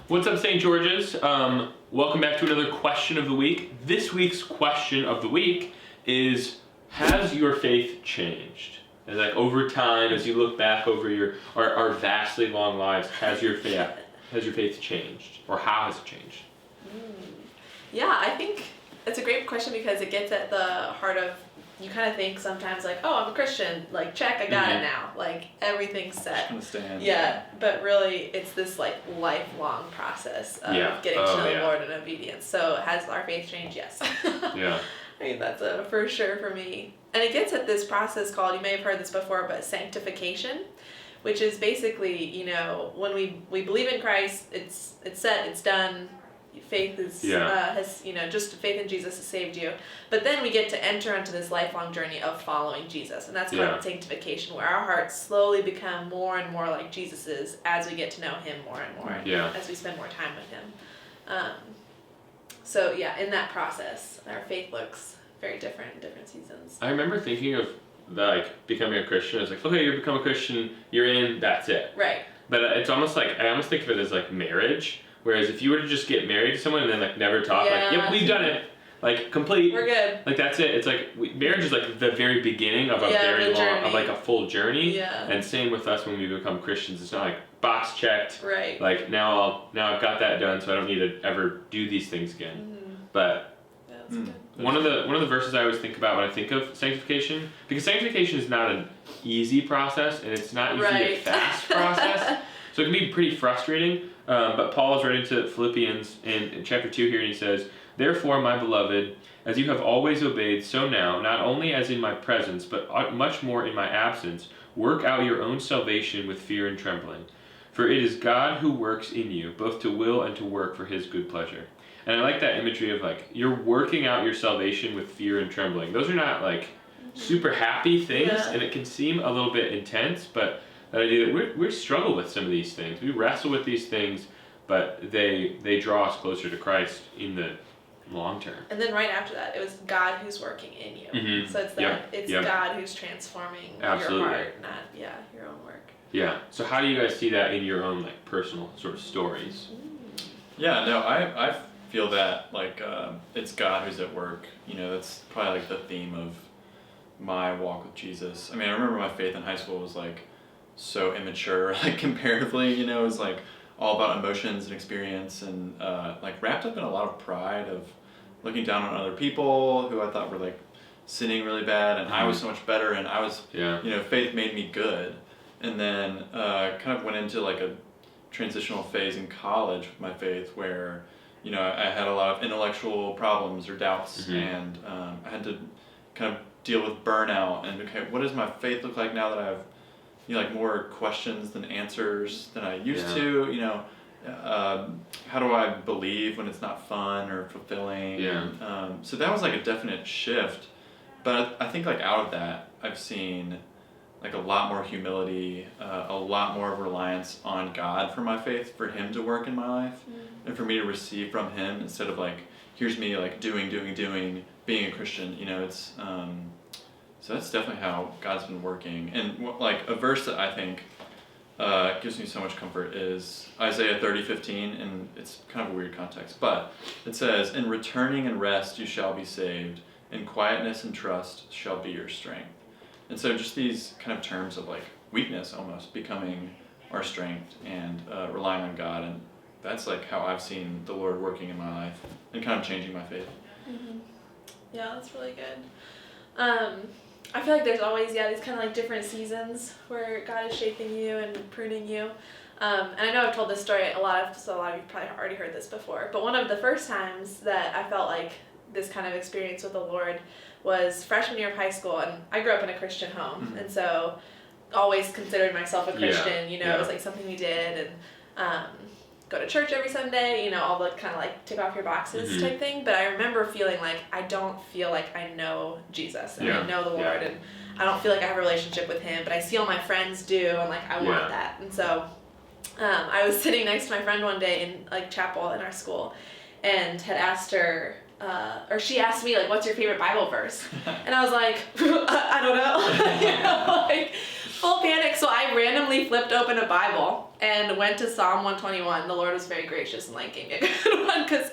What's up, St. George's? Welcome back to another question of the week. This week's question of the week is, has your faith changed? And like over time, as you look back over our vastly long lives, has your faith changed? Or how has it changed? Yeah, I think it's a great question because it gets at the heart of, you kind of think sometimes like, oh, I'm a Christian, like check, I got it now, like everything's set. Understand. Yeah, but really it's this like lifelong process of getting to know the Lord in obedience. So has our faith changed? Yes. Yeah. I mean, that's a for sure for me. And it gets at this process called, you may have heard this before, but sanctification, which is basically, you know, when we believe in Christ, it's set, it's done. Faith is has, you know, just faith in Jesus has saved you. But then we get to enter into this lifelong journey of following Jesus, and that's called sanctification, where our hearts slowly become more and more like Jesus's as we get to know Him more and more, as we spend more time with Him. So yeah, in that process, our faith looks very different in different seasons. I remember thinking of like becoming a Christian. It's like, okay, you become a Christian, you're in, that's it. Right. But it's almost like, I almost think of it as like marriage. Whereas if you were to just get married to someone and then like never talk, like, yep, we've done it, like complete. We're good. Like that's it. It's like marriage is like the very beginning of a very long, of like a full journey. Yeah. And same with us when we become Christians. It's not like box checked. Right. Like now I've got that done, so I don't need to ever do these things again. Mm-hmm. But that's good. one of the verses I always think about when I think of sanctification, because sanctification is not an easy process and it's not usually a fast process. So it can be pretty frustrating, but Paul is writing to Philippians in chapter 2 here, and he says, "Therefore, my beloved, as you have always obeyed, so now, not only as in my presence, but much more in my absence, work out your own salvation with fear and trembling. For it is God who works in you, both to will and to work for His good pleasure." And I like that imagery of like, you're working out your salvation with fear and trembling. Those are not like super happy things, and it can seem a little bit intense, but that idea that we struggle with some of these things. We wrestle with these things, but they draw us closer to Christ in the long term. And then right after that, it was God who's working in you. Mm-hmm. So it's that God who's transforming your heart, not your own work. Yeah. So how do you guys see that in your own like personal sort of stories? Yeah. No, I feel that like it's God who's at work. You know, that's probably like the theme of my walk with Jesus. I mean, I remember my faith in high school was like so immature, like comparatively, you know, it was like all about emotions and experience and like wrapped up in a lot of pride of looking down on other people who I thought were like sinning really bad, and I was so much better, and I was, you know, faith made me good. And then kind of went into like a transitional phase in college with my faith where, you know, I had a lot of intellectual problems or doubts, and I had to kind of deal with burnout and, okay, what does my faith look like now that I have, you know, like more questions than answers than I used to, you know, how do I believe when it's not fun or fulfilling? So that was like a definite shift, but I think like out of that, I've seen like a lot more humility, a lot more reliance on God for my faith, for Him to work in my life, and for me to receive from Him instead of like, here's me like doing, being a Christian, you know, it's, so that's definitely how God's been working. And like a verse that I think gives me so much comfort is Isaiah 30:15, and it's kind of a weird context, but it says, "In returning and rest you shall be saved, in quietness and trust shall be your strength." And so just these kind of terms of like weakness almost becoming our strength and relying on God, and that's like how I've seen the Lord working in my life and kind of changing my faith. Yeah, that's really good. I feel like there's always, these kind of like different seasons where God is shaping you and pruning you. And I know I've told this story a lot of you probably already heard this before, but one of the first times that I felt like this kind of experience with the Lord was freshman year of high school, and I grew up in a Christian home, and so always considered myself a Christian, you know, it was like something we did, and go to church every Sunday, you know, all the kind of like tick off your boxes type thing. But I remember feeling like I don't feel like I know Jesus and I know the Lord, and I don't feel like I have a relationship with Him, but I see all my friends do, and like I want that. And so I was sitting next to my friend one day in like chapel in our school, and had asked her, or she asked me like, "What's your favorite Bible verse?" And I was like, I don't know. You know, like, full panic. So I randomly flipped open a Bible and went to Psalm 121. The Lord was very gracious and like gave me a good one because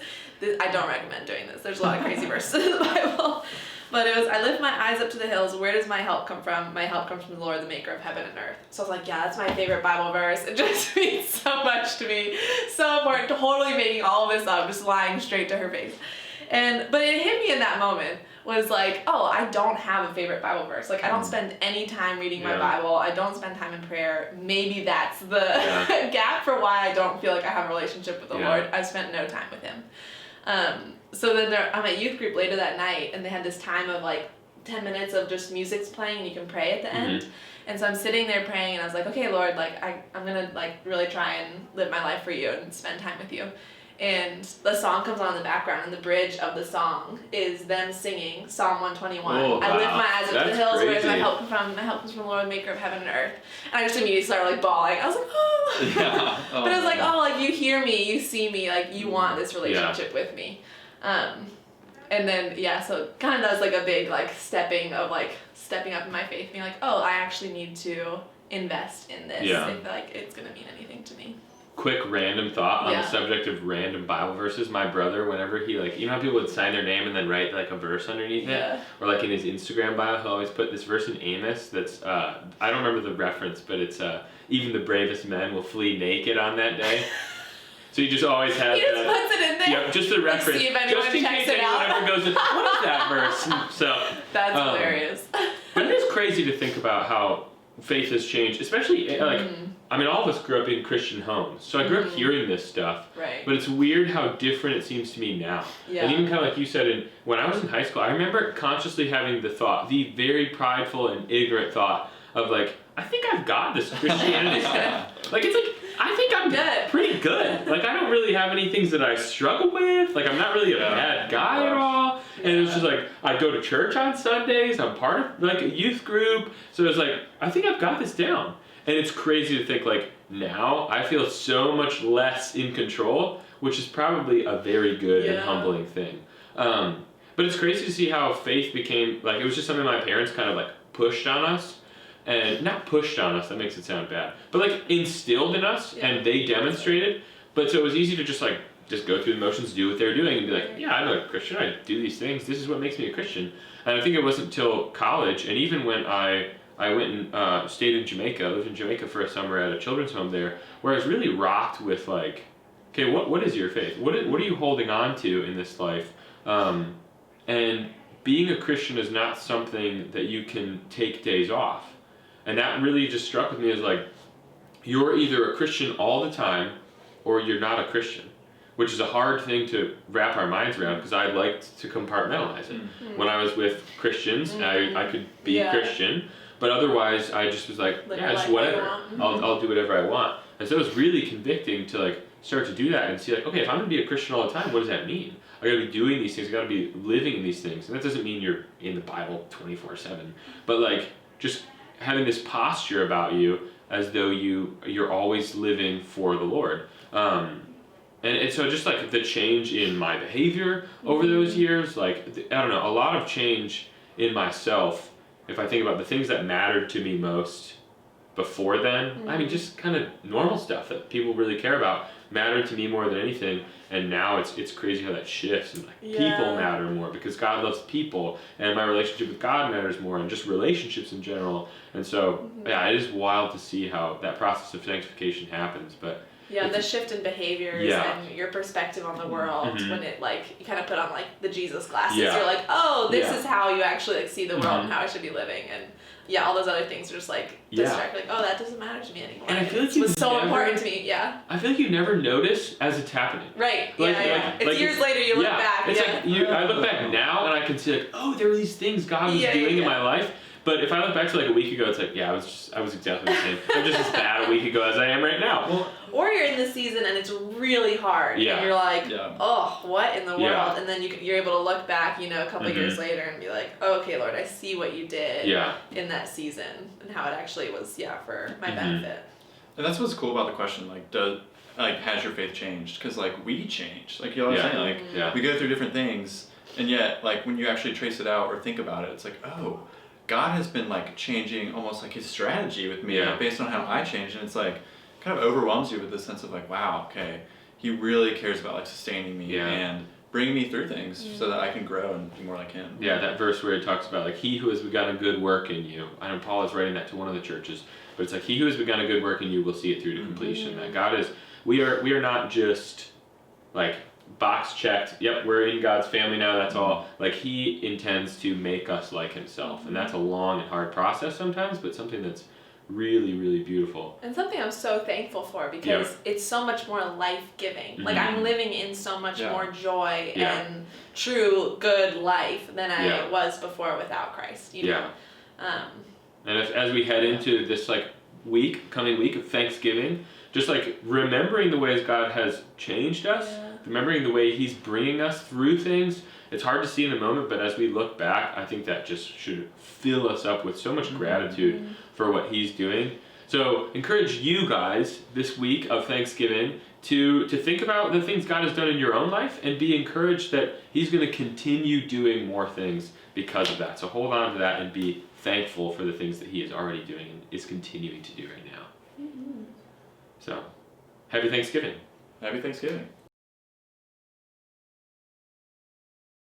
I don't recommend doing this. There's a lot of crazy verses in the Bible. But it was, I lift my eyes up to the hills. Where does my help come from? My help comes from the Lord, the maker of heaven and earth. So I was like, yeah, that's my favorite Bible verse. It just means so much to me. So important. Totally making all of this up, just lying straight to her face. But it hit me in that moment was like, oh, I don't have a favorite Bible verse. Like, I don't spend any time reading my Bible. I don't spend time in prayer. Maybe that's the gap for why I don't feel like I have a relationship with the Lord. I've spent no time with him. So then I'm at youth group later that night, and they had this time of like 10 minutes of just music's playing, and you can pray at the end. And so I'm sitting there praying, and I was like, okay, Lord, like I'm gonna like really try and live my life for you and spend time with you. And the song comes on in the background, and the bridge of the song is them singing Psalm 121. Oh, wow. I lift my eyes up to the hills, crazy. where does my help come from? My help comes from the Lord, maker of heaven and earth. And I just immediately started like bawling. I was like, oh. Yeah. Oh, But I was like, oh, like you hear me, you see me, like you want this relationship with me. And then, so kind of that was like a big like stepping up in my faith, being like, oh, I actually need to invest in this if like it's going to mean anything to me. Quick random thought on the subject of random Bible verses. My brother, whenever he like, you know how people would sign their name and then write like a verse underneath it? Or like in his Instagram bio, he'll always put this verse in Amos that's, I don't remember the reference, but it's, even the bravest men will flee naked on that day. So he just always has He just puts it in there. Yep, just the reference. See if anyone just in checks case it anyone out. ever goes, what is that verse? So That's hilarious. But it is crazy to think about how faith has changed, especially like, I mean, all of us grew up in Christian homes, so I grew up hearing this stuff. Right. But it's weird how different it seems to me now. Yeah. And even kind of like you said, when I was in high school, I remember consciously having the thought, the very prideful and ignorant thought of like, I think I've got this Christianity stuff. Like, it's like, I think I'm pretty good. Like, I don't really have any things that I struggle with. Like, I'm not really a bad guy at all. And it was just like, I go to church on Sundays. I'm part of like a youth group. So it was like, I think I've got this down. And it's crazy to think like, now I feel so much less in control, which is probably a very good and humbling thing. But it's crazy to see how faith became, like, it was just something my parents kind of like pushed on us. And not pushed on us, that makes it sound bad, but like instilled in us, and they demonstrated. But so it was easy to just go through the motions, do what they're doing, and be like, yeah, I'm a Christian, I do these things, this is what makes me a Christian. And I think it wasn't until college, and even when I went and stayed in Jamaica, I lived in Jamaica for a summer at a children's home there, where I was really rocked with like, okay, what is your faith? What are you holding on to in this life? And being a Christian is not something that you can take days off. And that really just struck with me as like, you're either a Christian all the time or you're not a Christian, which is a hard thing to wrap our minds around because I liked to compartmentalize it. When I was with Christians, I could be Christian, but otherwise I just was like, just whatever. I'll do whatever I want. And so it was really convicting to like start to do that and see like, okay, if I'm gonna be a Christian all the time, what does that mean? I gotta be doing these things, I gotta be living in these things. And that doesn't mean you're in the Bible 24/7, but like just having this posture about you as though you're always living for the Lord. And so just like the change in my behavior over those years, like, I don't know, a lot of change in myself, if I think about the things that mattered to me most before then, I mean, just kind of normal stuff that people really care about mattered to me more than anything. And now it's crazy how that shifts, and like people matter more because God loves people, and my relationship with God matters more, and just relationships in general. And so it is wild to see how that process of sanctification happens. But the shift in behaviors and your perspective on the world when it like you kind of put on like the Jesus glasses. You're like, oh, this is how you actually like see the world and how I should be living, and all those other things are just like distract. Like, oh, that doesn't matter to me anymore. And I feel like it was so important to me. I feel like you never notice as it's happening. Right. It's years later you look back. It's like I look back now and I can see like, oh, there were these things God was doing in my life. But if I look back to like a week ago, it's like, I was exactly the same. I'm just as bad a week ago as I am right now. Well, or you're in the season and it's really hard. And you're like, oh, what in the world? And then you're able to look back, a couple years later and be like, oh, okay, Lord, I see what you did in that season and how it actually was, for my benefit. And that's what's cool about the question, like, has your faith changed? Because like we change, like you know what I'm saying, like we go through different things, and yet like when you actually trace it out or think about it, it's like, oh, God has been like changing almost like his strategy with me Yeah. based on how I changed, and it's like kind of overwhelms you with this sense of like, wow, okay, he really cares about like sustaining me and bringing me through things so that I can grow and be more like him. Yeah, that verse where it talks about like he who has begun a good work in you. I know Paul is writing that to one of the churches, but it's like he who has begun a good work in you will see it through to completion. That God is, we are not just like box checked. Yep, we're in God's family now. That's all. Like he intends to make us like himself, and that's a long and hard process sometimes, but something that's really, really beautiful. And something I'm so thankful for because it's so much more life-giving. Like I'm living in so much more joy and true good life than I was before without Christ. You know? And as we head into this like coming week of Thanksgiving, just like remembering the ways God has changed us, remembering the way he's bringing us through things. It's hard to see in the moment, but as we look back, I think that just should fill us up with so much gratitude for what he's doing. So encourage you guys this week of Thanksgiving to think about the things God has done in your own life and be encouraged that he's going to continue doing more things because of that. So hold on to that and be thankful for the things that he is already doing and is continuing to do right now. So happy Thanksgiving. Happy Thanksgiving.